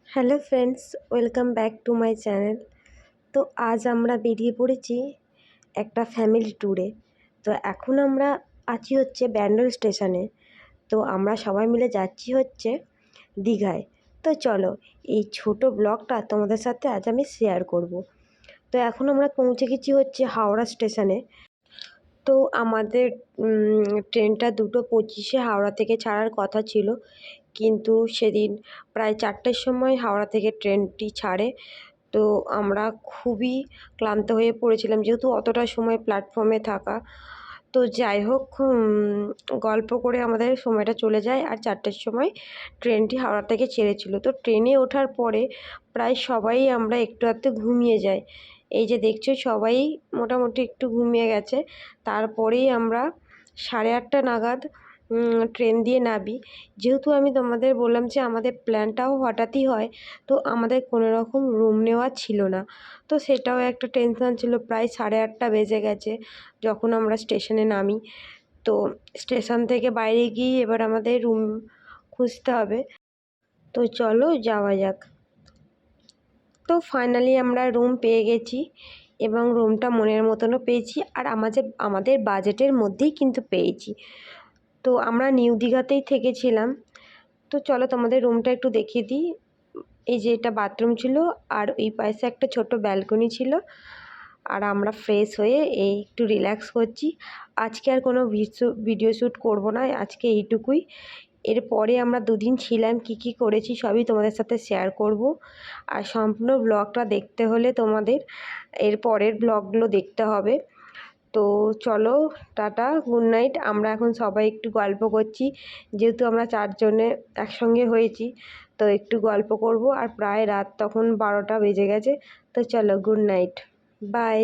Hello friends, welcome back to my channel. তো আজ আমরা বেরিয়ে পড়েছি একটা ফ্যামিলি ট্যুরে। তো এখন আমরা আছি হচ্ছে ব্যান্ডেল স্টেশনে। তো আমরা সবাই মিলে যাচ্ছি হচ্ছে দীঘায়। তো চলো এই ছোট ব্লগটা তোমাদের সাথে আজ আমি শেয়ার করব। তো এখন আমরা পৌঁছে গেছি হচ্ছে হাওড়া স্টেশনে। তো আমাদের ট্রেনটা 2:25-এ হাওড়া থেকে ছাড়ার কথা ছিল, কিন্তু সেদিন প্রায় 4টের সময় হাওড়া থেকে ট্রেনটি ছাড়ে। তো আমরা খুবই ক্লান্ত হয়ে পড়েছিলাম, যেহেতু অতটা সময় প্ল্যাটফর্মে থাকা। তো যাই হোক, গল্প করে আমাদের সময়টা চলে যায়, আর 4টের সময় ট্রেনটি হাওড়া থেকে ছেড়েছিল। তো ট্রেনে ওঠার পরে প্রায় সবাই আমরা একটু আধটু ঘুমিয়ে যাই। এই যে দেখছো, সবাই মোটামুটি একটু ঘুমিয়ে গেছে। তারপরেই আমরা 8:30 নাগাদ ট্রেন দিয়ে নামি। যেহেতু আমি তোমাদের বললাম যে আমাদের প্ল্যানটাও হঠাৎই হয়, তো আমাদের কোনো রকম রুম নেওয়া ছিল না। তো সেটাও একটা টেনশন ছিল। প্রায় 8:30 বেজে গেছে যখন আমরা স্টেশনে নামি। তো স্টেশন থেকে বাইরে গিয়ে এবার আমাদের রুম খুঁজতে হবে। তো চলো যাওয়া যাক। তো ফাইনালি আমরা রুম পেয়ে গেছি, এবং রুমটা মনের মতনও পেয়েছি, আর আমাদের বাজেটের মধ্যেই কিন্তু পেয়েছি। তো আমরা নিউ দীঘাতেই থেকেছিলাম। তো চলো তোমাদের রুমটা একটু দেখিয়ে দিই। এই যে এটা বাথরুম ছিল, আর এই পাশে একটা ছোট ব্যালকনি ছিল। আর আমরা ফ্রেশ হয়ে এই একটু রিল্যাক্স করছি। আজকে আর কোনো ভিডিও শ্যুট করব না, আজকে এইটুকুই। এরপরে আমরা 2 দিন ছিলাম, কি করেছি সবই তোমাদের সাথে শেয়ার করব। আর সম্পূর্ণ ব্লগটা দেখতে হলে তোমাদের এর পরের ব্লগগুলো দেখতে হবে। তো চলো, টাটা, গুড নাইট। আমরা এখন সবাই একটু গল্প করছি, যেহেতু আমরা 4জনে একসঙ্গে হয়েছি। তো একটু গল্প করব, আর প্রায় রাত তখন 12টা বেজে গেছে। তো চলো, গুড নাইট, বাই।